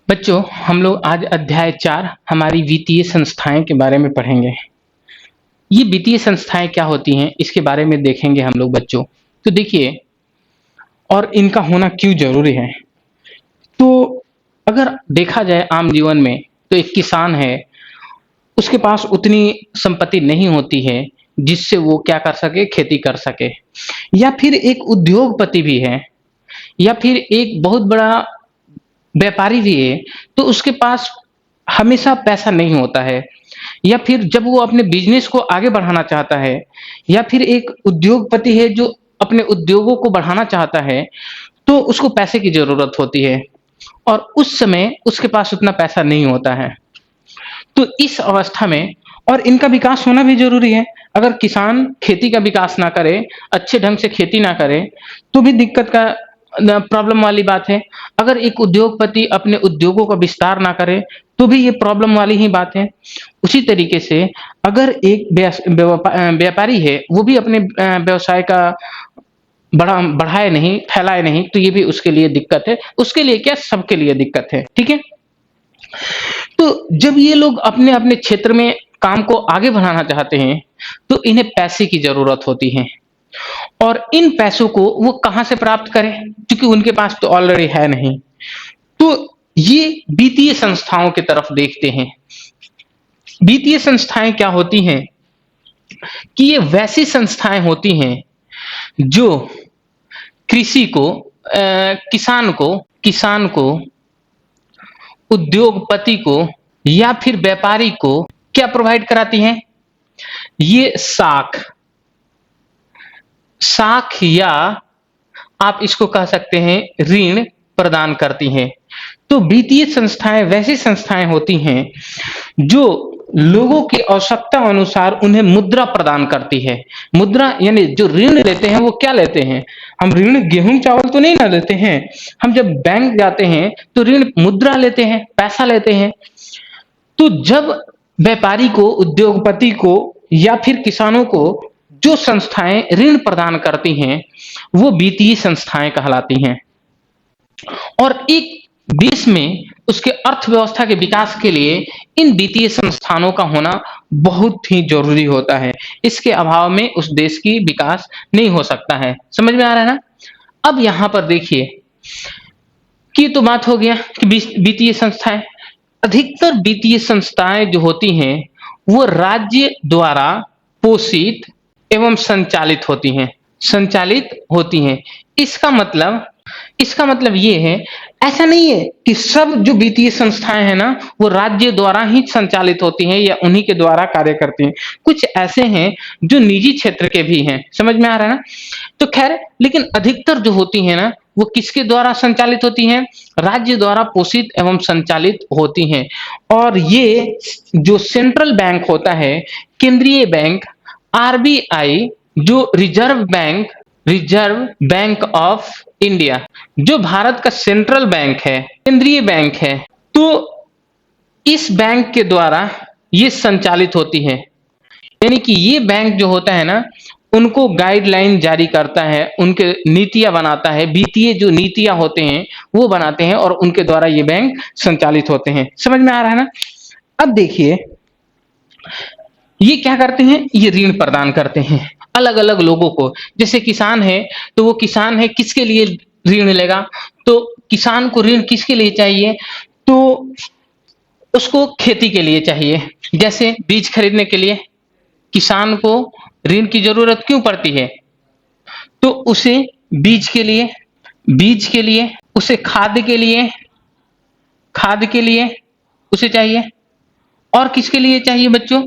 बच्चों, हम लोग आज अध्याय 4 हमारी वित्तीय संस्थाएं के बारे में पढ़ेंगे। ये वित्तीय संस्थाएं क्या होती हैं, इसके बारे में देखेंगे हम लोग बच्चों। तो देखिए, और इनका होना क्यों ज़रूरी है। तो अगर देखा जाए आम जीवन में, तो एक किसान है, उसके पास उतनी संपत्ति नहीं होती है, जिससे वो क्या कर सके, खेती कर सके। या फिर एक उद्योगपति भी है, या फिर एक बहुत बड़ा व्यापारी भी है, तो उसके पास हमेशा पैसा नहीं होता है। या फिर जब वो अपने बिजनेस को आगे बढ़ाना चाहता है, या फिर एक उद्योगपति है जो अपने उद्योगों को बढ़ाना चाहता है, तो उसको पैसे की ज़रूरत होती है और उस समय उसके पास उतना पैसा नहीं होता है। तो इस अवस्था में और इनका विकास होना भी ज़रूरी है। अगर किसान खेती का विकास ना करे, अच्छे ढंग से खेती ना करे, तो भी दिक्कत का प्रॉब्लम वाली बात है। अगर एक उद्योगपति अपने उद्योगों का विस्तार ना करे, तो भी ये प्रॉब्लम वाली ही बात है। उसी तरीके से अगर एक व्यापारी है, वो भी अपने व्यवसाय का बढ़ाए नहीं, फैलाए नहीं, तो ये भी उसके लिए दिक्कत है। उसके लिए क्या, सबके लिए दिक्कत है। ठीक है? तो जब ये लोग अपने-अपने क्षेत्र में काम को आगे बढ़ाना चाहते हैं, तो इन्हें पैसे की ज़रूरत होती है और इन पैसों को वो कहाँ से प्राप्त करें? क्योंकि उनके पास तो ऑलरेडी है नहीं। तो ये वित्तीय संस्थाओं की तरफ देखते हैं। वित्तीय संस्थाएँ क्या होती हैं कि ये वैसी संस्थाएँ होती हैं, जो कृषि को किसान को, उद्योगपति को या फिर व्यापारी को क्या प्रोवाइड कराती हैं? ये साख या आप इसको कह सकते हैं ऋण प्रदान करती हैं। तो वित्तीय संस्थाएं वैसी संस्थाएं होती हैं जो लोगों की आवश्यकता अनुसार उन्हें मुद्रा प्रदान करती है। मुद्रा यानी जो ऋण लेते हैं, वो क्या लेते हैं? हम ऋण गेहूं चावल तो नहीं ना लेते हैं। हम जब बैंक जाते हैं तो ऋण मुद्रा लेते हैं, पैसा लेते हैं। तो जब व्यापारी को, उद्योगपति को या फिर किसानों को जो संस्थाएं ऋण प्रदान करती हैं, वो वित्तीय संस्थाएं कहलाती हैं। और एक देश में उसके अर्थव्यवस्था के विकास के लिए इन वित्तीय संस्थानों का होना बहुत ही जरूरी होता है। इसके अभाव में उस देश की विकास नहीं हो सकता है। समझ में आ रहा है ना? अब यहाँ पर देखिए कि तो बात हो गया कि वित्तीय संस्थाएं, अधिकतर वित्तीय संस्थाएं जो होती हैं, वो राज्य द्वारा पोषित एवं संचालित होती हैं। इसका मतलब ये है, ऐसा नहीं है कि सब जो वित्तीय संस्थाएं हैं ना, वो राज्य द्वारा ही संचालित होती हैं या उन्हीं के द्वारा कार्य करती हैं। कुछ ऐसे हैं जो निजी क्षेत्र के भी हैं। समझ में आ रहा है ना? तो खैर, लेकिन अधिकतर जो होती हैं ना, वो किसके द्वारा संचालित होती हैं? राज्य द्वारा पोषित एवं संचालित होती हैं। और ये जो सेंट्रल बैंक होता है, केंद्रीय बैंक, आरबीआई, जो रिजर्व बैंक ऑफ इंडिया, जो भारत का सेंट्रल बैंक है, केंद्रीय बैंक है, तो इस बैंक के द्वारा ये संचालित होती है। यानी कि ये बैंक जो होता है ना, उनको गाइडलाइन जारी करता है, उनके नीतियां बनाता है, वित्तीय जो नीतियां होते हैं वो बनाते हैं और उनके द्वारा ये बैंक संचालित होते हैं। समझ में आ रहा है ना? अब देखिए, ये क्या करते हैं? ये ऋण प्रदान करते हैं अलग अलग लोगों को। जैसे किसान है, तो वो किसान है, किसके लिए ऋण लेगा? तो किसान को ऋण किसके लिए चाहिए? तो उसको खेती के लिए चाहिए। जैसे बीज खरीदने के लिए किसान को ऋण की जरूरत क्यों पड़ती है? तो उसे बीज के लिए, उसे खाद के लिए उसे चाहिए। और किसके लिए चाहिए बच्चों?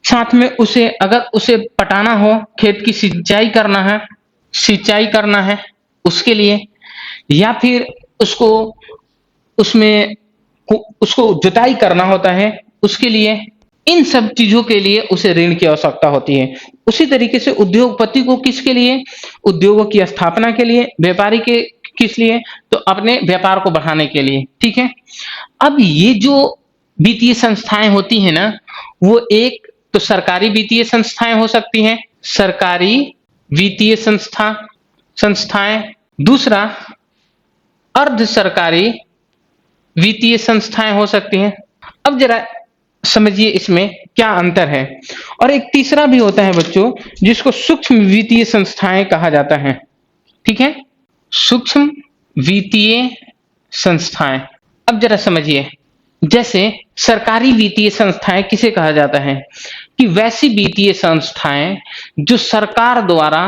साथ में उसे, अगर उसे पटाना हो, खेत की सिंचाई करना है उसके लिए, या फिर उसको उसमें उसको जुताई करना होता है उसके लिए। इन सब चीजों के लिए उसे ऋण की आवश्यकता होती है। उसी तरीके से उद्योगपति को किसके लिए? उद्योगों की स्थापना के लिए। व्यापारी के किस लिए? तो अपने व्यापार को बढ़ाने के लिए। ठीक है? अब ये जो वित्तीय संस्थाएं होती हैं ना, वो एक तो सरकारी वित्तीय संस्थाएं हो सकती हैं, सरकारी वित्तीय संस्थाएं। दूसरा, अर्ध सरकारी वित्तीय संस्थाएं हो सकती हैं। अब जरा समझिए इसमें क्या अंतर है। और एक तीसरा भी होता है बच्चों, जिसको सूक्ष्म वित्तीय संस्थाएं कहा जाता है। ठीक है, सूक्ष्म वित्तीय संस्थाएं। अब जरा समझिए, जैसे सरकारी वित्तीय संस्थाएं किसे कहा जाता है, कि वैसी वित्तीय संस्थाएं जो सरकार द्वारा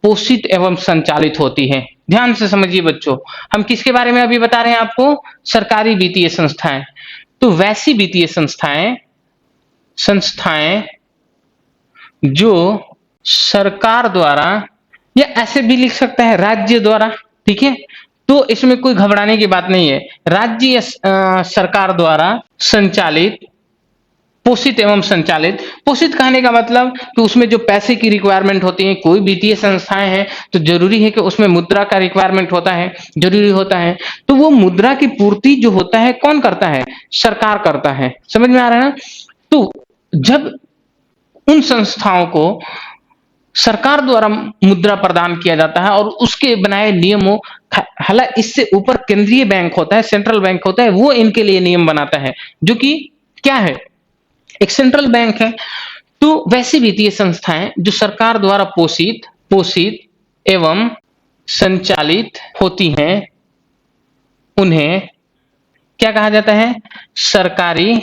पोषित एवं संचालित होती है। ध्यान से समझिए बच्चों, हम किसके बारे में अभी बता रहे हैं आपको, सरकारी वित्तीय संस्थाएं। तो वैसी वित्तीय संस्थाएं संस्थाएं जो सरकार द्वारा, या ऐसे भी लिख सकता है राज्य द्वारा, ठीक है, तो इसमें कोई घबराने की बात नहीं है। राज्य या सरकार द्वारा संचालित, पोषित एवं संचालित। पोषित कहने का मतलब कि उसमें जो पैसे की रिक्वायरमेंट होती है, कोई वित्तीय संस्थाएं हैं तो जरूरी है कि उसमें मुद्रा का रिक्वायरमेंट होता है, जरूरी होता है। तो वो मुद्रा की पूर्ति जो होता है कौन करता है, सरकार करता है। समझ में आ रहा है ना। तो जब उन संस्थाओं को सरकार द्वारा मुद्रा प्रदान किया जाता है और उसके बनाए नियमों, हालांकि इससे ऊपर केंद्रीय बैंक होता है, सेंट्रल बैंक होता है, वो इनके लिए नियम बनाता है, जो कि क्या है, एक सेंट्रल बैंक है। तो वैसी वित्तीय संस्थाएं जो सरकार द्वारा पोषित पोषित एवं संचालित होती हैं, उन्हें क्या कहा जाता है, सरकारी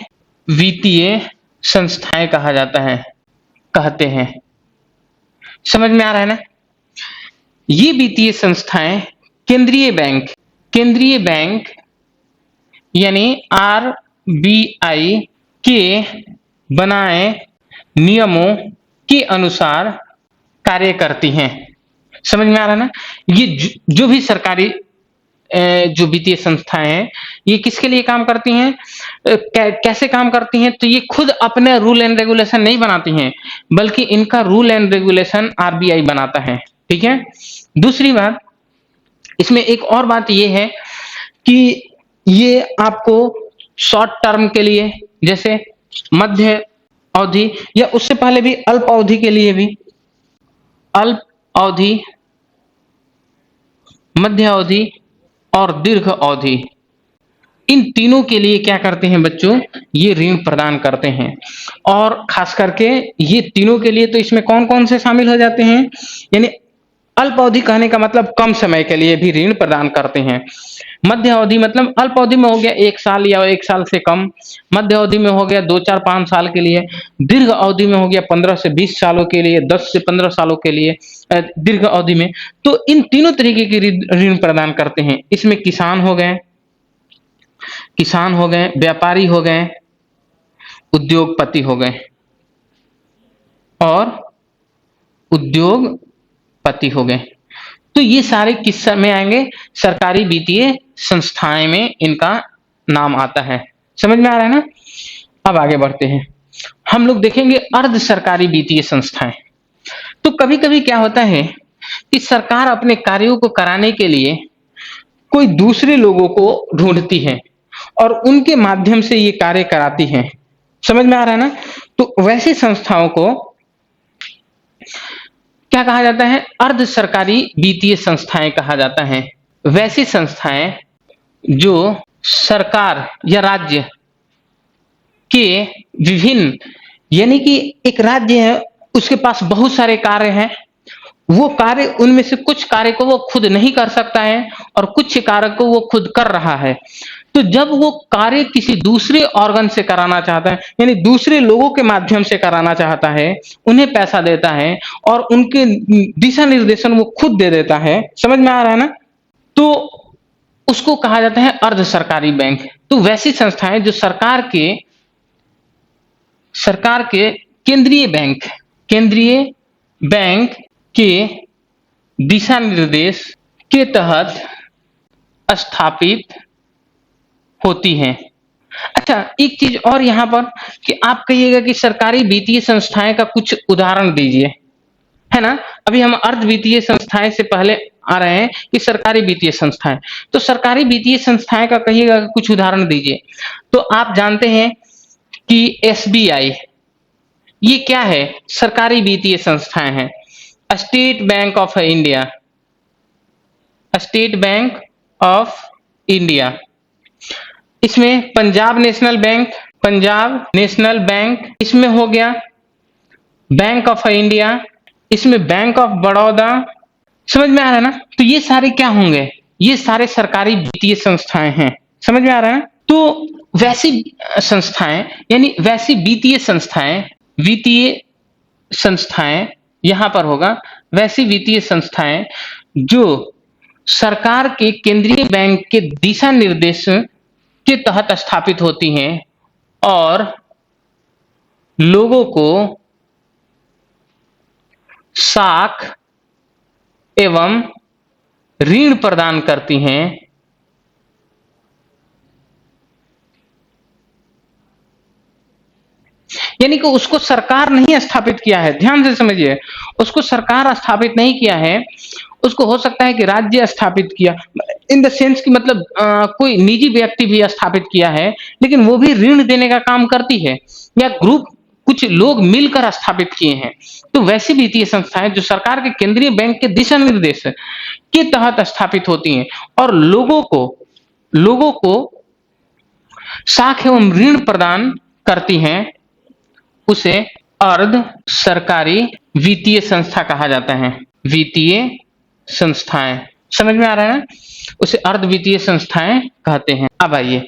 वित्तीय संस्थाएं कहा जाता है, कहते हैं। समझ में आ रहा है ना। ये वित्तीय संस्थाएं केंद्रीय बैंक यानी आरबीआई के बनाए नियमों के अनुसार कार्य करती हैं। समझ में आ रहा है ना। ये जो भी सरकारी जो वित्तीय संस्थाएं हैं, ये किसके लिए काम करती हैं, कैसे काम करती हैं, तो ये खुद अपने रूल एंड रेगुलेशन नहीं बनाती हैं, बल्कि इनका रूल एंड रेगुलेशन आरबीआई बनाता है। ठीक है। दूसरी बात, इसमें एक और बात ये है कि ये आपको शॉर्ट टर्म के लिए, जैसे मध्य अवधि या उससे पहले भी अल्प अवधि के लिए भी, अल्प अवधि, मध्य अवधि और दीर्घ अवधि, इन तीनों के लिए क्या करते हैं बच्चों, ये ऋण प्रदान करते हैं। और खास करके ये तीनों के लिए तो इसमें कौन कौन से शामिल हो जाते हैं, यानी अल्प अवधि कहने का मतलब कम समय के लिए भी ऋण प्रदान करते हैं। मध्य अवधि मतलब अल्प अवधि में हो गया 1 साल या 1 साल से कम, मध्य अवधि में हो गया 2, 4, 5 साल के लिए, दीर्घ अवधि में हो गया 15 से 20 सालों के लिए, 10 से 15 सालों के लिए दीर्घ अवधि में। तो इन तीनों तरीके के ऋण प्रदान करते हैं। इसमें किसान हो गए, व्यापारी हो गए, उद्योगपति हो गए और उद्योगपति हो गए। तो ये सारे किस में आएंगे, सरकारी वित्तीय संस्थाएं में इनका नाम आता है। समझ में आ रहा है ना। अब आगे बढ़ते हैं, हम लोग देखेंगे अर्ध सरकारी वित्तीय संस्थाएं। तो कभी कभी क्या होता है कि सरकार अपने कार्यों को कराने के लिए कोई दूसरे लोगों को ढूंढती है और उनके माध्यम से ये कार्य कराती है। समझ में आ रहा है ना। तो वैसे संस्थाओं को क्या कहा जाता है, अर्ध सरकारी वित्तीय संस्थाएं कहा जाता है। वैसी संस्थाएं जो सरकार या राज्य के विभिन्न, यानी कि एक राज्य है, उसके पास बहुत सारे कार्य हैं, वो कार्य, उनमें से कुछ कार्य को वो खुद नहीं कर सकता है और कुछ कार्य को वो खुद कर रहा है। तो जब वो कार्य किसी दूसरे ऑर्गन से कराना चाहता है, यानी दूसरे लोगों के माध्यम से कराना चाहता है, उन्हें पैसा देता है और उनके दिशा निर्देशन वो खुद दे देता है। समझ में आ रहा है ना। तो उसको कहा जाता है अर्ध सरकारी बैंक। तो वैसी संस्थाएं जो सरकार के केंद्रीय बैंक के दिशा निर्देश के तहत स्थापित होती हैं। अच्छा, एक चीज और यहां पर कि आप कहिएगा कि सरकारी वित्तीय संस्थाएं का कुछ उदाहरण दीजिए, है ना। अभी हम अर्ध वित्तीय संस्थाएं से पहले आ रहे हैं कि सरकारी वित्तीय संस्थाएं। तो सरकारी वित्तीय संस्थाएं का कहिएगा कि कुछ उदाहरण दीजिए। तो आप जानते हैं कि एसबीआई, ये क्या है, सरकारी वित्तीय संस्थाएं हैं। State Bank of India, State Bank of India, इसमें Punjab National Bank, Punjab National Bank, इसमें हो गया बैंक ऑफ इंडिया, इसमें बैंक ऑफ बड़ौदा। समझ में आ रहा है ना? तो ये सारे क्या होंगे? ये सारे सरकारी वित्तीय संस्थाएं हैं। समझ में आ रहा है? तो वैसी संस्थाएं, यानी वैसी वित्तीय संस्थाएं यहां पर होगा, वैसी वित्तीय संस्थाएं जो सरकार के केंद्रीय बैंक के दिशा निर्देश के तहत स्थापित होती हैं और लोगों को साख एवं ऋण प्रदान करती हैं। यानी कि उसको सरकार नहीं स्थापित किया है, ध्यान से समझिए, उसको सरकार स्थापित नहीं किया है, उसको हो सकता है कि राज्य स्थापित किया, इन द सेंस कि मतलब कोई निजी व्यक्ति भी स्थापित किया है, लेकिन वो भी ऋण देने का काम करती है, या ग्रुप कुछ लोग मिलकर स्थापित किए हैं। तो वैसी वित्तीय संस्थाएं जो सरकार के केंद्रीय बैंक के दिशा निर्देश के तहत स्थापित होती हैं और लोगों को साख एवं ऋण प्रदान करती हैं, उसे अर्ध सरकारी वित्तीय संस्था कहा जाता है। वित्तीय संस्थाएं, समझ में आ रहा है ना? उसे अर्ध वित्तीय संस्थाएं कहते हैं। अब आइए,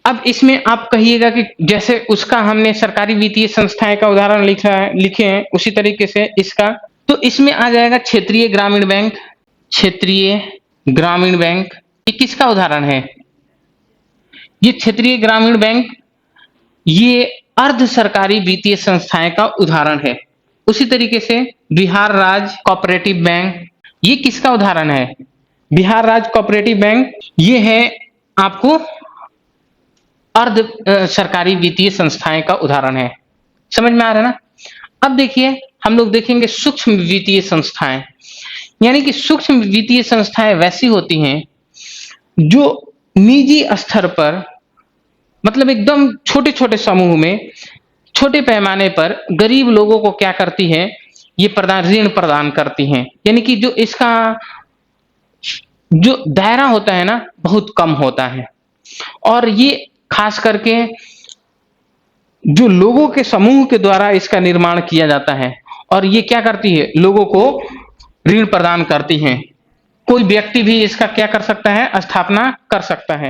अब इसमें आप कहिएगा कि जैसे उसका हमने सरकारी वित्तीय संस्थाएं का उदाहरण लिखे हैं, उसी तरीके से इसका, तो इसमें आ जाएगा क्षेत्रीय ग्रामीण बैंक। क्षेत्रीय ग्रामीण बैंक ये किसका उदाहरण है? ये क्षेत्रीय ग्रामीण बैंक ये अर्ध सरकारी वित्तीय संस्थाएं का उदाहरण है। उसी तरीके से बिहार राज्य कोऑपरेटिव बैंक ये किसका उदाहरण है? बिहार राज्य कोऑपरेटिव बैंक ये है आपको अर्ध सरकारी वित्तीय संस्थाएं का उदाहरण है। समझ में आ रहा है ना? अब देखिए, हम लोग देखेंगे सूक्ष्म वित्तीय संस्थाएं। यानी कि सूक्ष्म वित्तीय संस्थाएं वैसी होती हैं जो निजी स्तर पर, मतलब एकदम छोटे छोटे समूह में, छोटे पैमाने पर गरीब लोगों को क्या करती है, ये ऋण प्रदान करती हैं। यानी कि जो इसका जो दायरा होता है ना, बहुत कम होता है, और ये खास करके जो लोगों के समूह के द्वारा इसका निर्माण किया जाता है, और ये क्या करती है, लोगों को ऋण प्रदान करती हैं। कोई व्यक्ति भी इसका क्या कर सकता है, स्थापना कर सकता है।